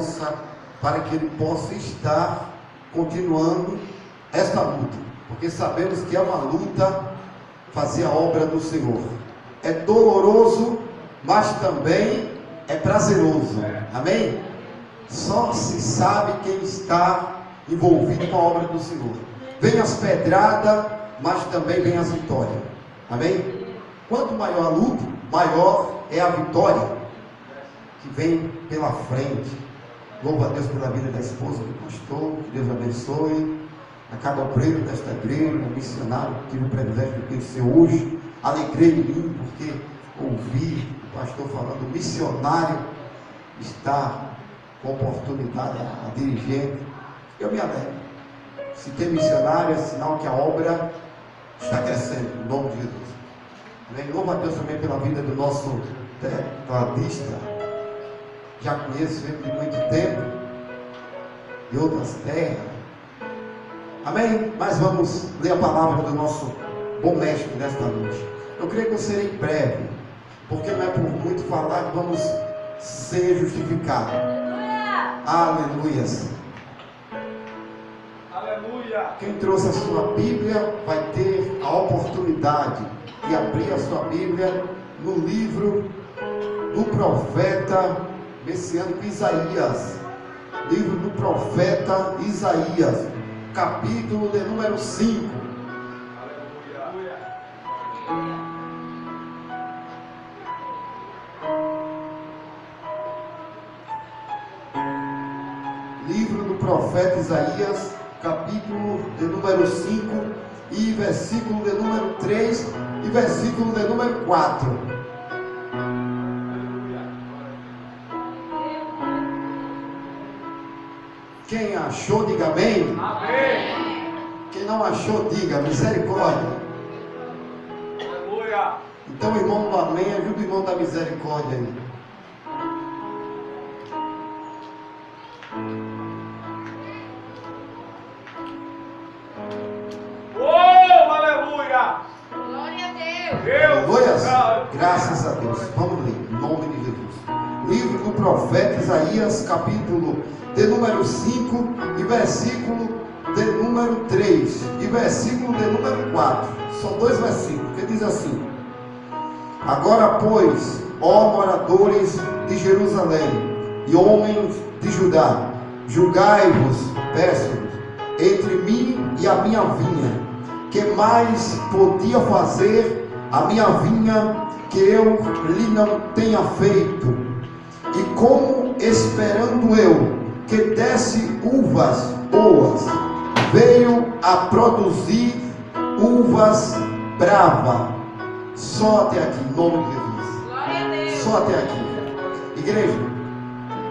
força para que ele possa estar continuando esta luta, porque sabemos que é uma luta fazer a obra do Senhor. É doloroso, mas também é prazeroso. Amém? Só se sabe quem está envolvido com a obra do Senhor. Vem as pedradas, mas também vem as vitórias. Amém? Quanto maior a luta, maior é a vitória que vem pela frente. Louvo a Deus pela vida da esposa do pastor, que Deus abençoe. A cada obreiro desta igreja, missionário, que tive o privilégio de conhecer hoje. Alegrei em mim, porque ouvi o pastor falando, missionário está com oportunidade a dirigente. Eu me alegro. Se tem missionário, é sinal que a obra está crescendo, em nome de Jesus. Amém? Louvo a Deus também pela vida do nosso tecladista. Já conheço ele de muito tempo, de outras terras. Amém? Mas vamos ler a palavra do nosso bom mestre nesta noite. Eu creio que eu serei breve, porque não é por muito falar que vamos ser justificados. Aleluias. Aleluia. Quem trouxe a sua Bíblia vai ter a oportunidade de abrir a sua Bíblia no livro do profeta messiânico Isaías. Livro do profeta Isaías, capítulo de número 5. Aleluia. Livro do profeta Isaías, capítulo de número 5 e versículo de número 3 e versículo de número 4. Quem achou, diga amém. Amém. Quem não achou, diga misericórdia. Aleluia. Então, irmão do amém, ajuda o irmão da misericórdia aí. Oh, aleluia. Glória a Deus. Aleluia. Graças a Deus. Vamos ler, em nome de Jesus. Livro do profeta Isaías, capítulo de número 5 e versículo de número 3 e versículo de número 4. São dois versículos que diz assim: Agora, pois, ó moradores de Jerusalém e homens de Judá, julgai-vos, peço-vos, entre mim e a minha vinha. Que mais podia fazer a minha vinha que eu lhe não tenha feito? E como esperando eu que desse uvas boas, veio a produzir uvas bravas. Só até aqui, em nome de Jesus. Glória a Deus. Só até aqui. Igreja,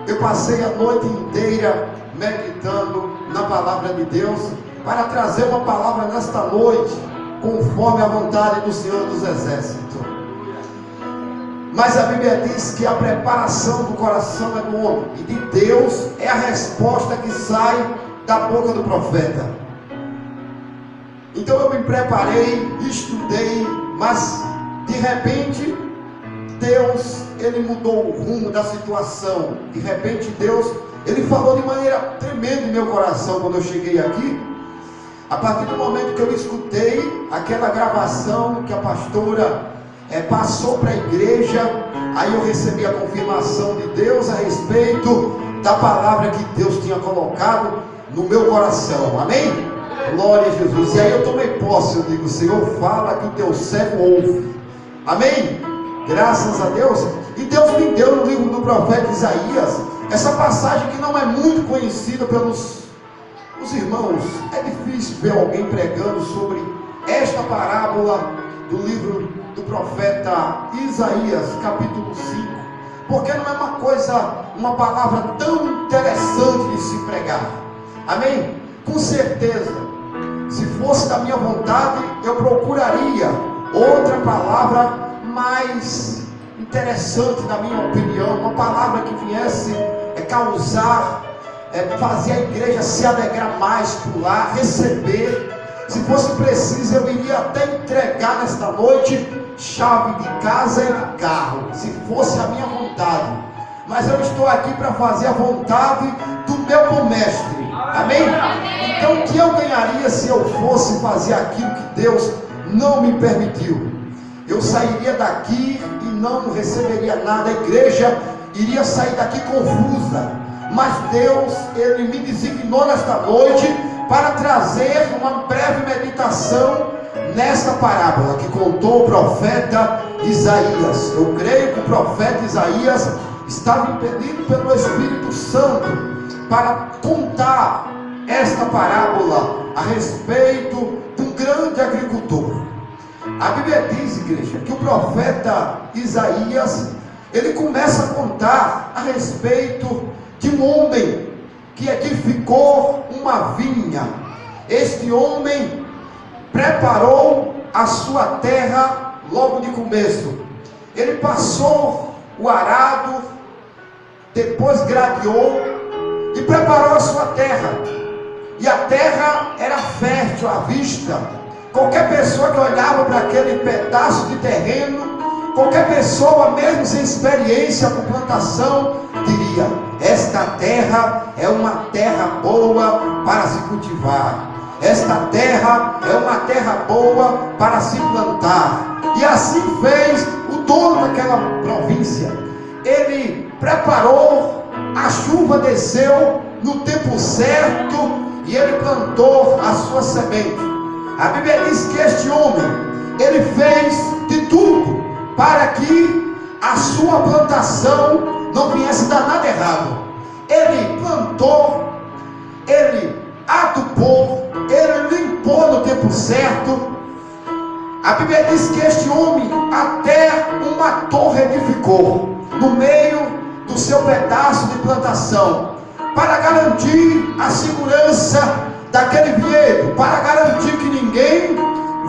eu passei a noite inteira meditando na palavra de Deus, para trazer uma palavra nesta noite, conforme a vontade do Senhor dos Exércitos. Mas a Bíblia diz que a preparação do coração é do homem, e de Deus é a resposta que sai da boca do profeta. Então eu me preparei, estudei, mas de repente Deus, ele mudou o rumo da situação. De repente Deus, ele falou de maneira tremenda em meu coração quando eu cheguei aqui. A partir do momento que eu escutei aquela gravação que a pastora passou para a igreja, aí eu recebi a confirmação de Deus a respeito da palavra que Deus tinha colocado no meu coração. Amém? Glória a Jesus. E aí eu tomei posse, eu digo: Senhor, fala que o teu servo ouve. Amém? Graças a Deus. E Deus me deu no livro do profeta Isaías essa passagem que não é muito conhecida pelos os irmãos. É difícil ver alguém pregando sobre esta parábola do livro do profeta Isaías, capítulo 5, porque não é uma palavra tão interessante de se pregar. Amém? Com certeza, se fosse da minha vontade, eu procuraria outra palavra mais interessante, na minha opinião, uma palavra que viesse causar, fazer a igreja se alegrar mais, pular, receber. Se fosse preciso, eu iria até entregar nesta noite chave de casa e de carro, se fosse a minha vontade. mas eu estou aqui para fazer a vontade do meu bom mestre. Amém? Então o que eu ganharia se eu fosse fazer aquilo que Deus não me permitiu? Eu sairia daqui e não receberia nada. A igreja iria sair daqui confusa. Mas Deus, Ele me designou nesta noite para trazer uma breve meditação nesta parábola que contou o profeta Isaías. Eu creio que o profeta Isaías estava impelido pelo Espírito Santo para contar esta parábola a respeito de um grande agricultor. A Bíblia diz, igreja, que o profeta Isaías, ele começa a contar a respeito de um homem que edificou uma vinha. Este homem preparou a sua terra logo de começo. Ele passou o arado, depois gradeou e preparou a sua terra. E a terra era fértil à vista. Qualquer pessoa que olhava para aquele pedaço de terreno, qualquer pessoa, mesmo sem experiência com plantação, diria: esta terra é uma terra boa para se cultivar. Esta terra é uma terra boa para se plantar. E assim fez o dono daquela província. Ele preparou, a chuva desceu no tempo certo e ele plantou a sua semente. A Bíblia diz que este homem, ele fez de tudo para que a sua plantação não viesse dar nada errado. Ele plantou, ele adubou, ele limpou no tempo certo. A Bíblia diz que este homem até uma torre edificou no meio do seu pedaço de plantação, para garantir a segurança daquele vinhedo, para garantir que ninguém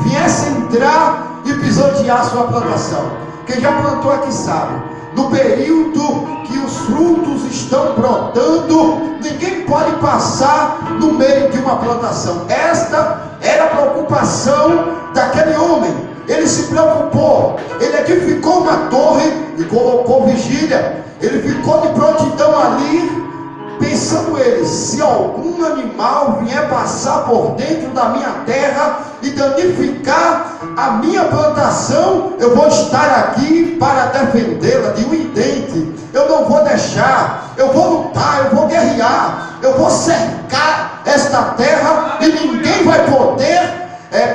viesse entrar e pisotear a sua plantação. Quem já plantou aqui sabe, no período que os frutos estão brotando, ninguém pode passar no meio de uma plantação. Esta era a preocupação daquele homem. Ele se preocupou, ele edificou uma torre e colocou vigília. Ele ficou de prontidão ali, pensando ele: se algum animal vier passar por dentro da minha terra e danificar a minha plantação, eu vou estar aqui para defendê-la de um idente. Eu não vou deixar, eu vou lutar, eu vou guerrear, eu vou cercar esta terra e ninguém vai poder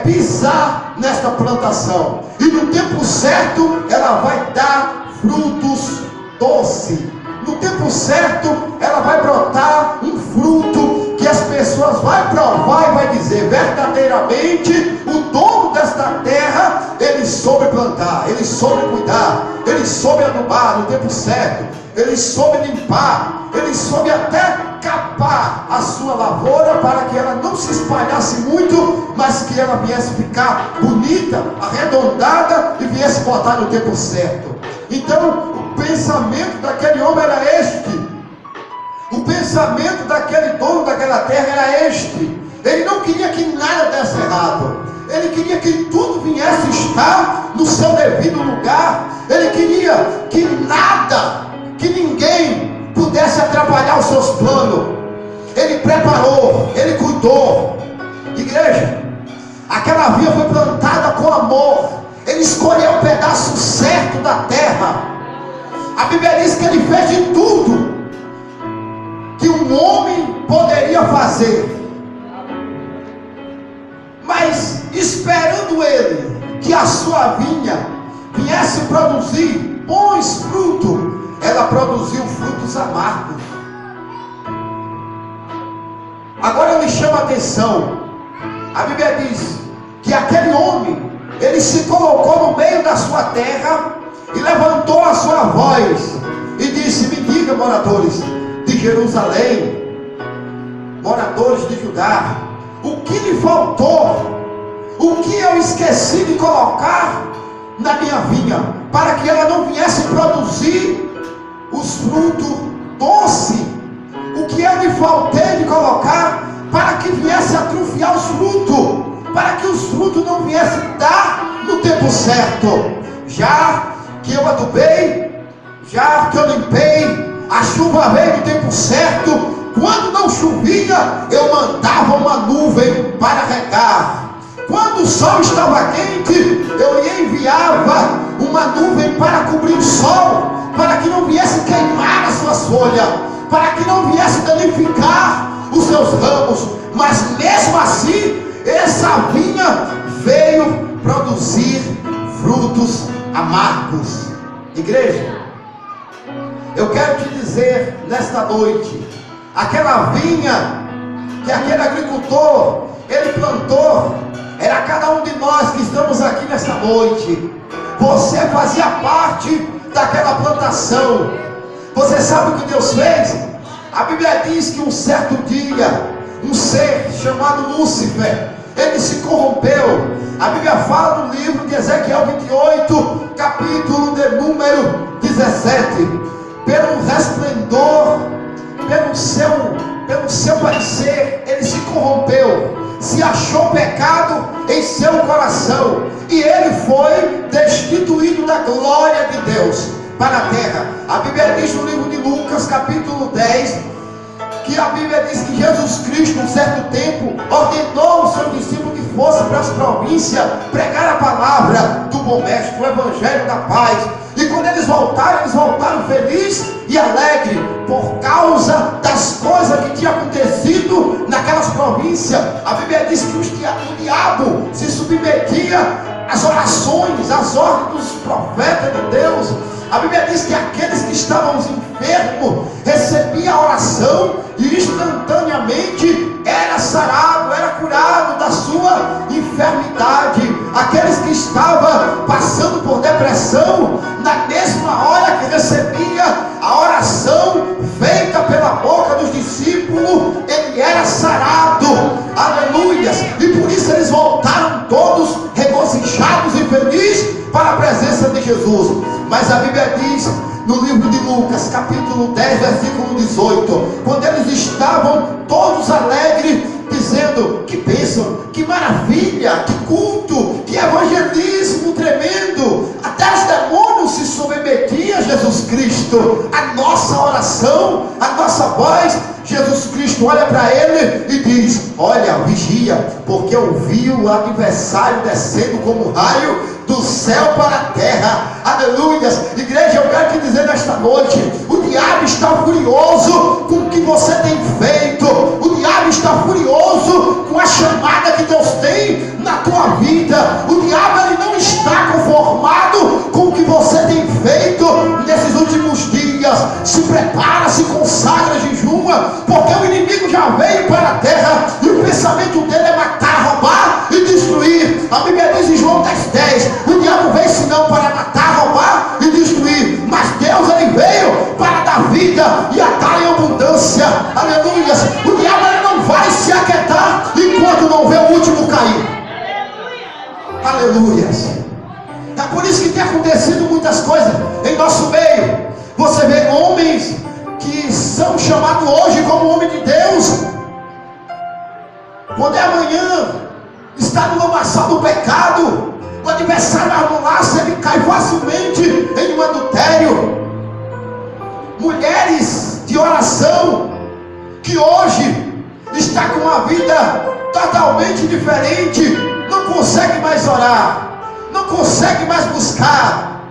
pisar nesta plantação. E no tempo certo ela vai dar frutos doces. No tempo certo ela vai brotar um fruto que as pessoas vão provar e vai dizer: verdadeiramente o dono desta terra, ele soube plantar, ele soube cuidar, ele soube adubar no tempo certo, ele soube limpar, ele soube até capar a sua lavoura para que ela não se espalhasse muito, mas que ela viesse ficar bonita, arredondada e viesse botar no tempo certo. Então o pensamento daquele homem era este. O pensamento daquele dono daquela terra era este. Ele não queria que nada desse errado. Ele queria que tudo viesse estar no seu devido lugar. Ele queria que nada, que ninguém pudesse atrapalhar os seus planos. Ele preparou, ele cuidou. Igreja, aquela vinha foi plantada com amor. Ele escolheu o pedaço certo da terra. A Bíblia diz que ele fez de tudo que um homem poderia fazer. Mas esperando ele que a sua vinha viesse produzir bons frutos, ela produziu frutos amargos. Agora eu me chamo a atenção. A Bíblia diz que aquele homem, ele se colocou no meio da sua terra e levantou a sua voz e disse: me diga, moradores de Jerusalém, moradores de Judá, o que lhe faltou? O que eu esqueci de colocar na minha vinha para que ela não viesse produzir os frutos doces? O que eu lhe faltei de colocar para que viesse atrofiar os frutos, para que os frutos não viessem dar no tempo certo? Já que eu adubei, já que eu limpei, a chuva veio no tempo certo. Quando não chovia, eu mandava uma nuvem para regar. Quando o sol estava quente, eu lhe enviava uma nuvem para cobrir o sol, para que não viesse queimar as suas folhas, para que não viesse danificar os seus ramos. Mas mesmo assim, essa vinha veio produzir frutos amargos. Igreja, eu quero te dizer nesta noite, aquela vinha que aquele agricultor ele plantou, era cada um de nós que estamos aqui nesta noite. Você fazia parte daquela plantação. Você sabe o que Deus fez? A Bíblia diz que um certo dia, um ser chamado Lúcifer, ele se corrompeu. A Bíblia fala no livro de Ezequiel 28, capítulo de número 17. Pelo resplendor, pelo seu parecer, ele se corrompeu, se achou pecado em seu coração, e ele foi destituído da glória de Deus para a terra. A Bíblia diz no livro de Lucas, capítulo 10, que a Bíblia diz que Jesus Cristo, um certo tempo, ordenou aos seus discípulos que fossem para as províncias pregar a palavra do bom mestre, o evangelho da paz. E quando eles voltaram felizes e alegres, por causa das coisas que tinham acontecido naquelas províncias. A Bíblia diz que o diabo se submetia às orações, às ordens dos profetas de Deus. A Bíblia diz que aqueles que estavam enfermos recebiam a oração e instantaneamente era sarado, era curado da sua enfermidade. Aqueles que estavam passando por depressão, na mesma hora que recebia a oração feita pela boca dos discípulos, ele era sarado. Aleluias! E por isso eles voltaram todos regozijados e felizes para a presença de Jesus. Mas a Bíblia diz no livro de Lucas, capítulo 10, versículo 18, quando eles estavam todos alegres, dizendo: que bênção, que maravilha, que culto, que evangelismo tremendo, até os demônios se submetiam a Jesus Cristo. A nossa oração, a nossa voz, Jesus Cristo olha para ele e diz: olha, vigia, porque eu vi o adversário descendo como raio do céu para a terra. Aleluias! Igreja, eu quero te dizer nesta noite, o diabo está furioso com o que você tem feito. O diabo está furioso com a chamada que Deus tem na tua vida. O diabo ele não está conformado com o que você tem feito nesses últimos dias. Se prepara, se consagra, jejuma, porque o inimigo já veio para a terra e o pensamento dele é matar, roubar e destruir. A Bíblia diz em João 10:10, o diabo veio senão para matar, roubar e destruir, mas Deus ele veio para dar vida e a dar em abundância. Aleluias! O diabo ele não vai se aquietar enquanto não vê o último cair. Aleluias! É por isso que tem acontecido muitas coisas em nosso meio. Você vê homens que são chamados hoje como homem de Deus, quando é amanhã está no lamaçal do pecado, o adversário arrolaça, ele cai facilmente em um adultério. Mulheres de oração que hoje está com uma vida totalmente diferente, não consegue mais orar, não consegue mais buscar,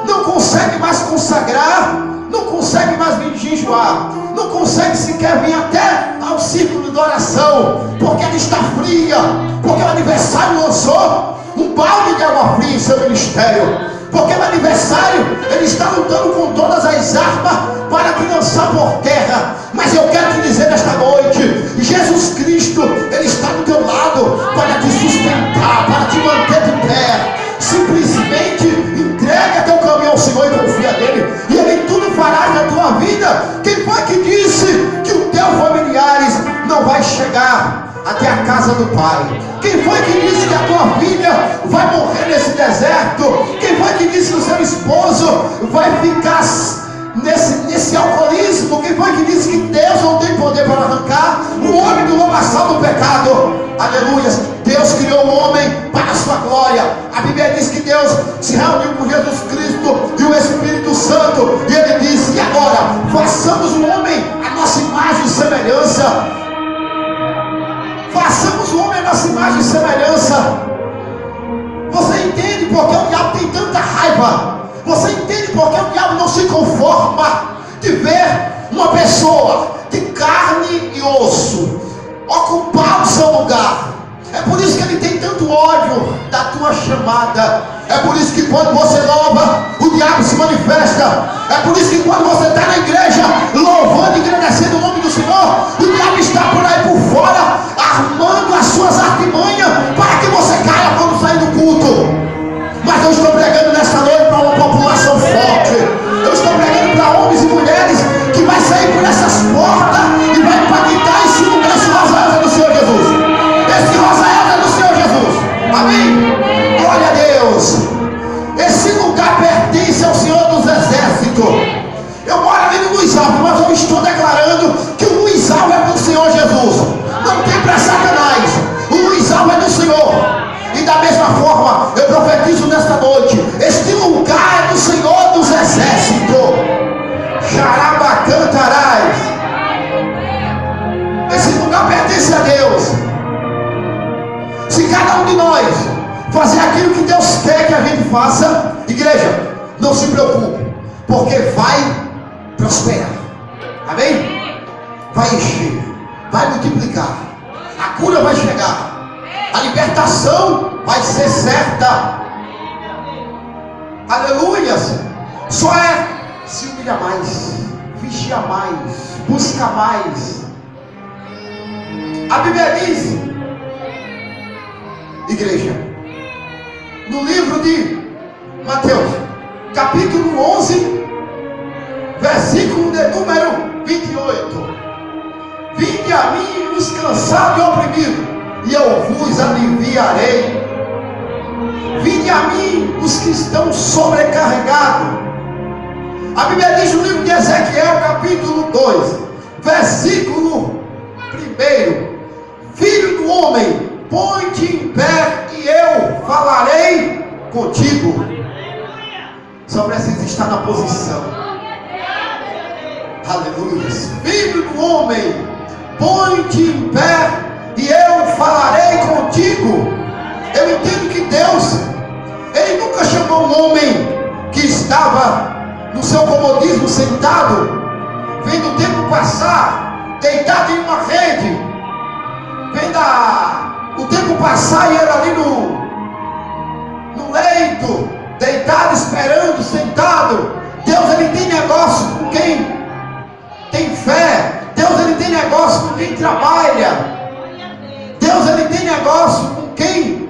não consegue mais consagrar, não consegue mais jejuar, não consegue sequer vir até ao círculo de oração, porque ela está fria, porque o adversário lançou um balde de água fria em seu ministério, porque o adversário ele está lutando com todas as armas para te lançar por terra. Mas eu quero te dizer nesta noite, Jesus Cristo ele está do teu lado para te sustentar, para te manter de pé. Simplesmente entrega teu caminho ao Senhor e confia nele, e ele tudo fará na tua vida. Quem foi que disse que os teus familiares não vai chegar até a casa do Pai? Quem foi que disse que a tua filha vai morrer nesse deserto? Quem foi que disse que o seu esposo vai ficar nesse alcoolismo? Quem foi que disse que Deus não tem poder para arrancar o homem do lamaçal do pecado? Aleluias! Deus criou o homem para a sua glória. A Bíblia diz que Deus se reuniu com Jesus Cristo e o Espírito Santo, e ele disse: e agora, façamos semelhança. Façamos o homem a nossa imagem e semelhança. Você entende por que o diabo tem tanta raiva? Você entende por que o diabo não se conforma de ver uma pessoa de carne e osso ocupar o seu lugar? É por isso que ele tem tanto ódio da tua chamada. É por isso que quando você louva, o diabo se manifesta. É por isso que quando você está na igreja, louvando e agradecendo o nome do Senhor, o diabo está por aí por fora, armando as suas artimanhas para que você caia quando sair do culto. Mas eu estou pregando nesta noite para uma população forte. Eu estou pregando para homens e mulheres que vai sair por essas portas e vai impactar esse lugar, esse rosa do Senhor Jesus. Esse rosa é do Senhor Jesus. Amém? Glória a Deus. Esse lugar pertence ao Senhor dos Exércitos. Eu moro ali no Luiz Alves, mas eu estou declarando que o Luiz Alves é do Senhor Jesus. Não tem para Satanás. O Luiz Alves é do Senhor. E da mesma forma, eu profetizo nesta noite: este lugar é do Senhor dos Exércitos. Xarabacantarás. Esse lugar pertence a Deus. Se cada um de nós fazer aquilo que Deus quer que a gente faça, igreja, não se preocupe, porque vai prosperar. Amém? Vai encher, vai multiplicar, a cura vai chegar, a libertação vai ser certa. Aleluias. Só é se humilhar mais, vigiar mais, buscar mais. A Bíblia diz, igreja, no livro de Mateus, capítulo 11, versículo de número 28: vinde a mim os cansados e oprimidos, e eu vos aliviarei. Vinde a mim os que estão sobrecarregados. A Bíblia diz no livro de Ezequiel, capítulo 2, versículo 1: filho do homem, põe-te em pé e eu falarei contigo. Só precisa estar na posição. Aleluia. Filho do homem, põe-te em pé e eu falarei contigo. Eu entendo que Deus, Ele nunca chamou um homem que estava no seu comodismo, sentado, vendo o tempo passar, deitado em uma rede, vendo o tempo passar e ele ali no leito, deitado, esperando, sentado. Deus, Ele tem negócio com quem tem fé. Deus, Ele tem negócio com quem trabalha. Deus, Ele tem negócio com quem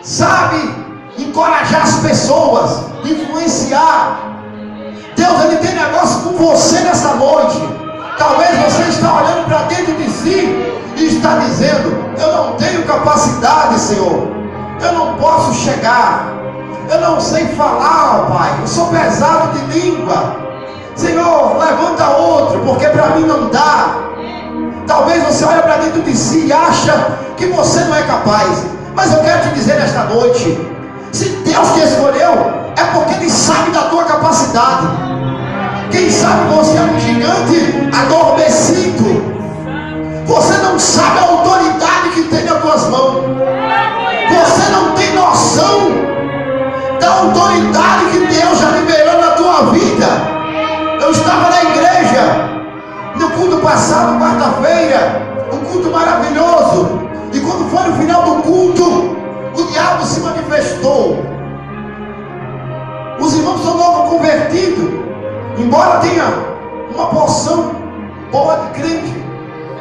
sabe encorajar as pessoas, influenciar. Deus, Ele tem negócio com você nessa noite. Talvez você está olhando para dentro de si e está dizendo: eu não tenho capacidade, Senhor, eu não posso chegar, eu não sei falar, Pai, eu sou pesado de língua. Senhor, levanta outro, porque para mim não dá. Talvez você olhe para dentro de si e acha que você não é capaz. Mas eu quero te dizer nesta noite: se Deus te escolheu, é porque Ele sabe da tua capacidade. Quem sabe você é um gigante adormecido. Você não sabe a autoridade que tem nas tuas mãos. Você não tem noção da autoridade que Deus já liberou na tua vida. Eu estava na igreja no culto passado, quarta-feira, um culto maravilhoso. E quando foi no final do culto, o diabo se manifestou. Os irmãos são novos convertidos, embora tenha uma porção boa de crente,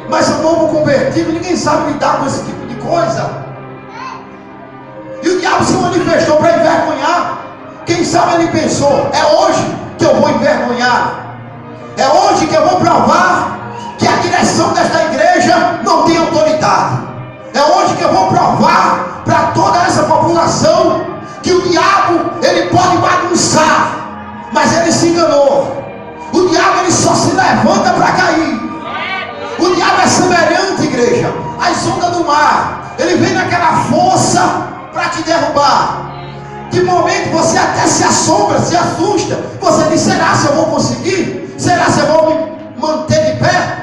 mas são novo convertido, ninguém sabe lidar com esse tipo de coisa. E o diabo se manifestou para envergonhar. Quem sabe ele pensou: é hoje que eu vou envergonhar, é hoje que eu vou provar que a direção desta igreja não tem autoridade, é hoje que eu vou provar para toda essa população que o diabo, ele pode bagunçar, mas ele se enganou. O diabo, ele só se levanta para cair. O diabo é semelhante, igreja, às ondas do mar. Ele vem naquela força para te derrubar. De momento você até se assombra, se assusta. Você diz: será se eu vou conseguir? Será se eu vou me manter de pé?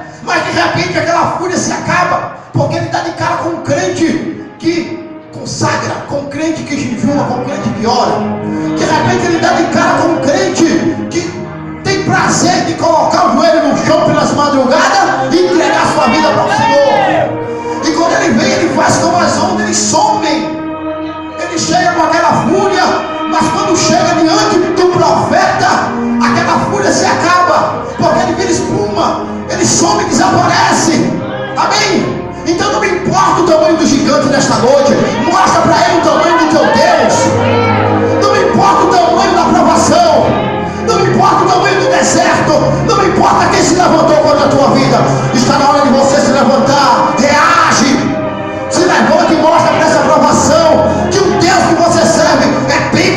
ele some e desaparece. Amém? Então não me importa o tamanho do gigante nesta noite. Mostra para ele o tamanho do teu Deus. Não me importa o tamanho da provação. Não me importa o tamanho do deserto. Não me importa quem se levantou contra a tua vida. Está na hora de você se levantar. Reage. Se levanta e mostra para essa provação que o Deus que você serve é bem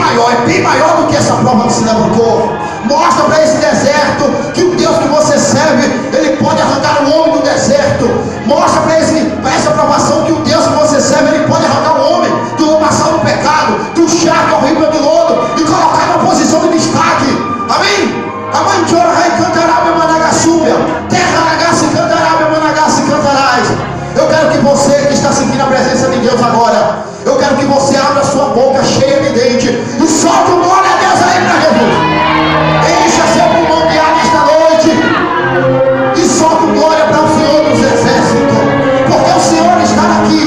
maior do que essa prova que se levantou. Mostra para esse deserto que o Deus que você serve, ele pode arrancar o homem do deserto. Mostra para essa provação que o Deus que você serve, ele pode arrancar o homem do lobação do pecado, do charco horrível de lodo e colocar numa posição de destaque. Amém? A mãe de ora rei cantará meu managasúbia, terra nagasse cantará meu managassi cantarás. Eu quero que você que está sentindo a presença de Deus agora, eu quero que você abra sua boca cheia de dente e solte um glória a Deus aí para Jesus. Encha seu pulmão de ar nesta noite e solta um glória para o Senhor dos exércitos, porque o Senhor está aqui.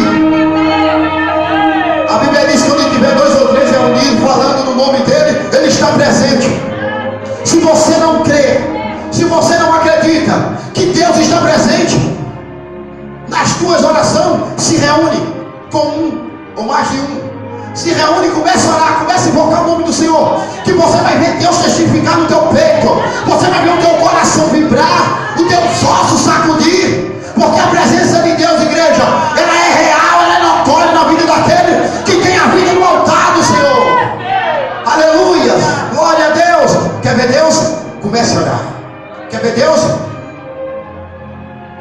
A Bíblia diz que quando tiver 2 ou 3 reunidos falando no nome dele, ele está presente. Se você não crê, se você não acredita que Deus está presente, nas tuas orações, se reúne com um ou mais de um. Se reúne e comece a orar, comece a invocar o nome do Senhor, que você vai ver Deus testificar no teu peito, você vai ver o teu coração vibrar, os teus ossos sacudir, porque a presença de Deus, igreja, ela é real, ela é notória na vida daquele que tem a vida no altar do Senhor. Aleluia, glória a Deus. Quer ver Deus? Comece a orar. Quer ver Deus?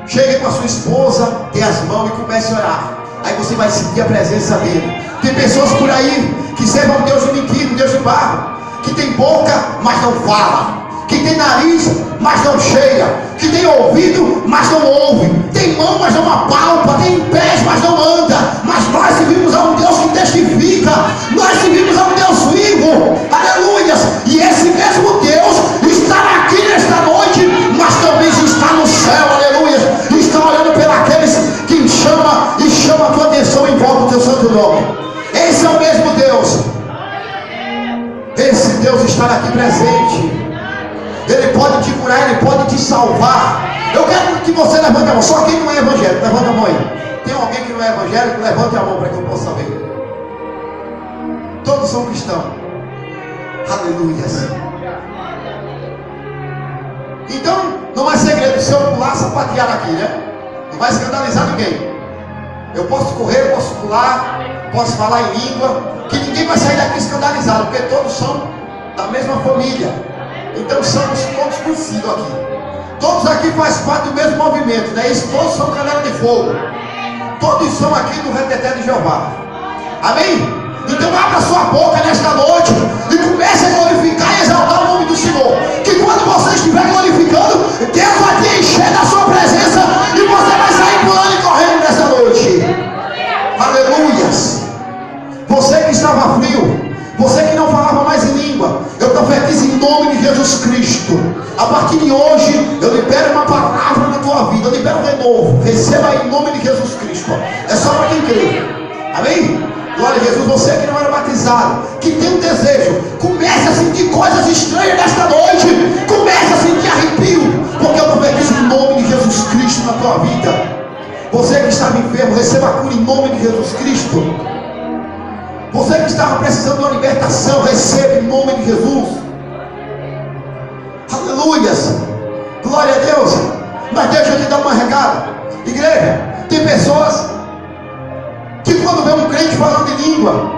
Chegue com a sua esposa, dê as mãos e comece a orar. Aí você vai sentir a presença dele. Tem pessoas por aí que servem um Deus de mentira, um Deus de barro, que tem boca, mas não fala, que tem nariz, mas não cheira, que tem ouvido, mas não ouve, tem mão, mas não apalpa, tem pés, mas não anda. Mas nós servimos a um Deus que testifica, nós servimos a um Deus vivo, aleluias. E esse mesmo Deus está aqui nesta noite, mas também está no céu, aleluias. Está olhando pelos que chama a tua atenção e invoca o teu santo nome. Esse é o mesmo Deus. Esse Deus está aqui presente. Ele pode te curar, ele pode te salvar. Eu quero que você levante a mão. Só quem não é evangélico, levanta a mão aí. Tem alguém que não é evangélico? Levante a mão para que eu possa ver. Todos são cristãos. Aleluia. Então, não é segredo se eu pular, sapatear aqui, né? Não vai escandalizar ninguém. Eu posso correr, posso pular, posso falar em língua, que ninguém vai sair daqui escandalizado, porque todos são da mesma família. Então somos todos conhecidos aqui. Todos aqui fazem parte do mesmo movimento, né? Isso, todos são canela de fogo. Todos são aqui do Reteté de Jeová. Amém? Então abra sua boca nesta noite e comece a glorificar e exaltar o nome do Senhor. Que quando você estiver glorificando, Deus vai te encher da sua presença e você vai sair pulando e correndo nesta noite. Aleluias. Você que estava frio, você que não falava mais em língua, eu profetizo em nome de Jesus Cristo. A partir de hoje, eu libero uma palavra na tua vida, eu libero renovo. Receba em nome de Jesus Cristo. É só para quem crê. Amém? Glória a Jesus. Você que não era batizado, que tem um desejo, comece a sentir coisas estranhas nesta noite. Comece a sentir arrepio, porque eu profetizo em nome de Jesus Cristo na tua vida. Você que estava enfermo, receba a cura em nome de Jesus Cristo. Você que estava precisando de uma libertação, receba em nome de Jesus. Aleluias. Glória a Deus. Mas deixa eu te dar uma regada. Igreja, tem pessoas que quando vê um crente falando em língua,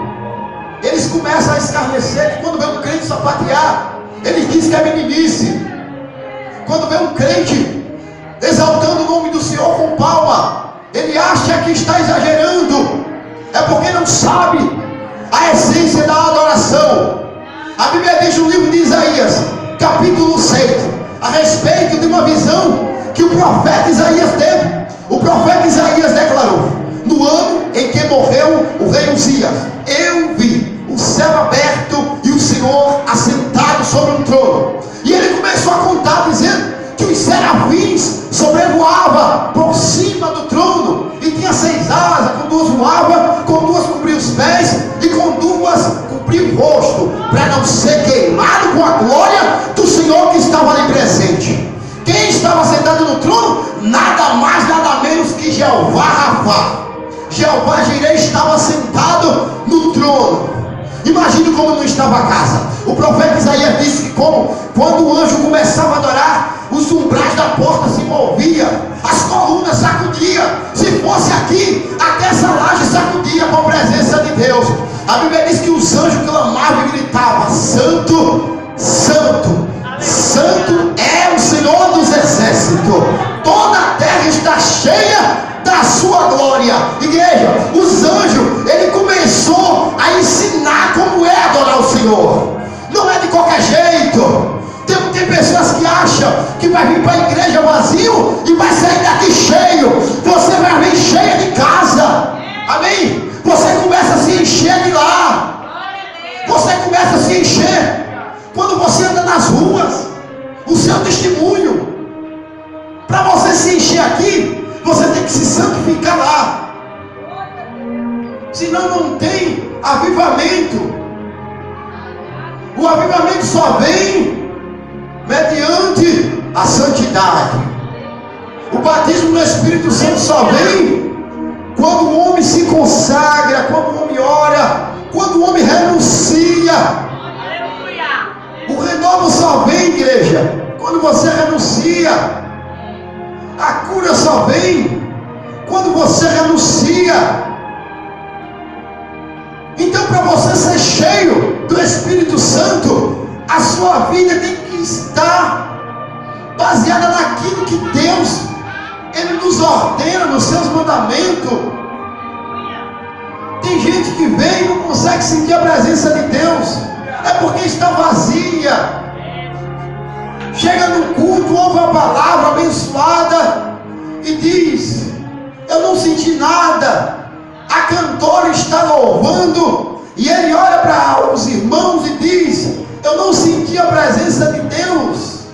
eles começam a escarnecer. Que quando vê um crente sapatear, eles dizem que é meninice. Quando vê um crente exaltando o nome do Senhor com palma, ele acha que está exagerando. É porque não sabe a essência da adoração. A Bíblia diz no livro de Isaías, capítulo 6, a respeito de uma visão que o profeta Isaías teve. O profeta Isaías declarou: no ano em que morreu o rei Uzias, eu vi o céu aberto e o Senhor assentado sobre um trono. E ele começou a contar, dizendo que os serafins sobrevoavam por cima do trono, e tinha 6 asas, com 2 voava, com 2 cobria os pés, e com 2 cobria o rosto, para não ser queimado com a glória do Senhor que estava ali presente. Quem estava sentado no trono Jeová Rafa, Jeová Jireh estava sentado no trono. Imagine como não estava a casa. O profeta Isaías disse que quando o anjo começava a adorar, os umbrais da porta se moviam, as colunas sacudiam. Se fosse aqui, até essa laje sacudia com a presença de Deus. A Bíblia diz que os anjos clamavam e gritavam: Santo, Santo, Santo é o Senhor dos exércitos. Toda a terra está cheia da sua glória. Igreja, os anjos, ele começou a ensinar como é adorar o Senhor. Não é de qualquer jeito. Tem pessoas que acham que vai vir para a igreja vazio e vai sair daqui cheio. Você vai vir cheia de casa. Amém? Você começa a se encher de lá. Você começa a se encher quando você anda nas ruas. O seu testemunho. Para você se encher aqui, você tem que se santificar lá. Senão não tem avivamento. O avivamento só vem mediante a santidade. O batismo no Espírito Santo só vem quando o homem se consagra, quando o homem ora, quando o homem renuncia. O renovo só vem, igreja, quando você renuncia. A cura só vem quando você renuncia. Então, para você ser cheio do Espírito Santo, a sua vida tem que estar baseada naquilo que Deus, Ele nos ordena nos seus mandamentos. Tem gente que vem e não consegue sentir a presença de Deus, é porque está vazia. Chega no culto, ouve a palavra abençoada e diz: eu não senti nada. A cantora está louvando e ele olha para os irmãos e diz: eu não senti a presença de Deus.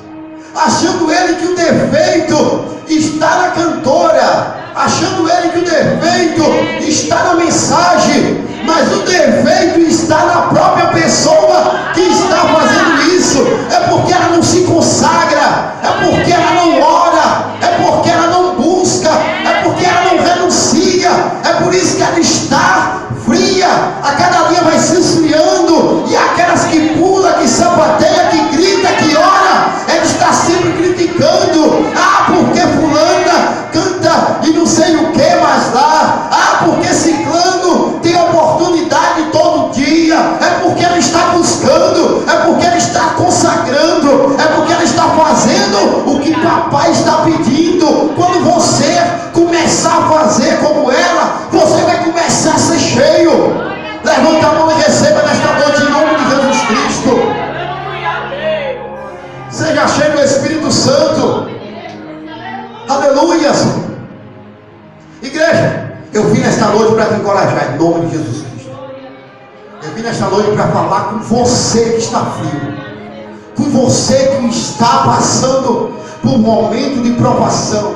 Achando ele que o defeito está na cantora, achando ele que o defeito está na mensagem, mas o defeito está na própria pessoa que está fazendo isso. É porque ela não se consagra, é porque ela não ora, é porque ela não busca, é porque ela não renuncia. É por isso que ela está fria, a cada dia vai se esfriando. E aquelas que pula, que sapateia, que grita, que ora, ela está sempre criticando. Ah, porque fulana canta e não sei o que mais lá. Ah, porque ciclano tem oportunidade todo dia. É porque ela está buscando, é porque ela está consagrando, é porque ela está fazendo o que papai está pedindo. Quando você começar a fazer como ela, você vai começar a ser cheio. Levanta a mão e receba nesta noite em nome de Jesus Cristo. Seja cheio do Espírito Santo. Aleluia. Igreja, eu vim nesta noite para te encorajar em nome de Jesus Cristo. Eu vim nesta noite para falar com você que está frio, com você que está passando por um momento de provação.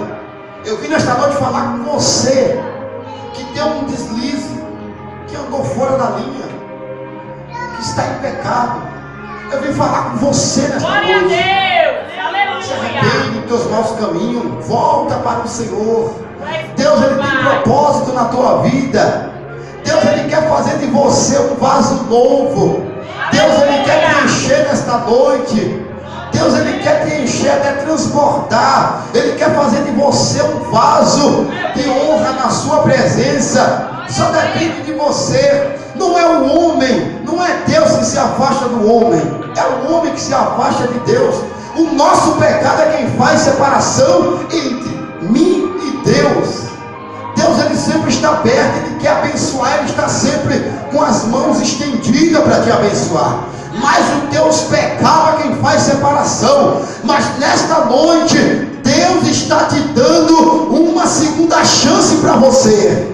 Eu vim nesta noite falar com você que deu um deslize, que andou fora da linha, que está em pecado. Eu vim falar com você nesta noite. Glória a Deus, aleluia. Se arrepende dos teus maus caminhos, volta para o Senhor. Deus, Ele tem propósito na tua vida. Deus, Ele quer fazer de você um vaso novo. Deus, Ele quer te encher nesta noite. Deus, Ele quer te encher até transbordar. Ele quer fazer de você um vaso de honra na sua presença. Só depende de você. Não é o homem, não é Deus que se afasta do homem, é o homem que se afasta de Deus. O nosso pecado é quem faz separação entre mim e Deus. Deus, Ele sempre está perto, Ele quer abençoar, Ele está sempre com as mãos estendidas para te abençoar. Mas o teus pecados é quem faz separação. Mas nesta noite, Deus está te dando uma segunda chance para você.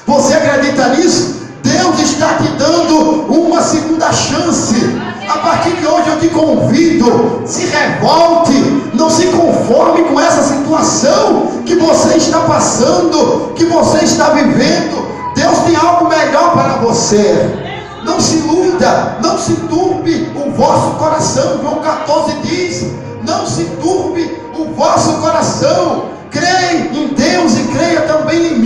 Você acredita nisso? Deus está te dando uma segunda chance. A partir de hoje eu te convido, se revolte, não se conforme com essa situação que você está passando, que você está vivendo. Deus tem algo melhor para você. Não se iluda, não se turbe o vosso coração. João 14 diz: não se turbe o vosso coração. Creia em Deus e creia também em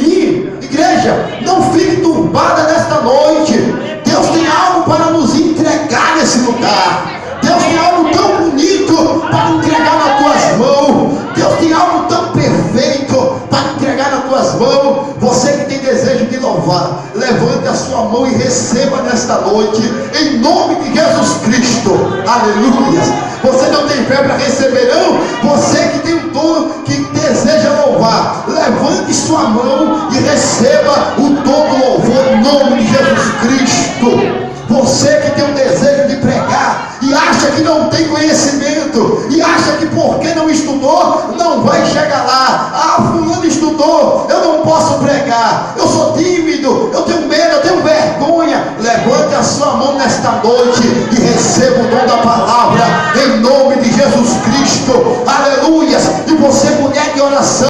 louvar. Levante a sua mão e receba nesta noite, em nome de Jesus Cristo. Aleluia. Você não tem fé para receber, não? Você que tem um dom, que deseja louvar, levante sua mão e receba o dom do louvor em nome de Jesus Cristo. Você que tem um desejo de pregar e acha que não tem conhecimento, e acha que porque não estudou não vai chegar lá. Ah, fulano estudou, eu não posso pregar, eu sou tímido, eu tenho medo, eu tenho vergonha. Levante a sua mão nesta noite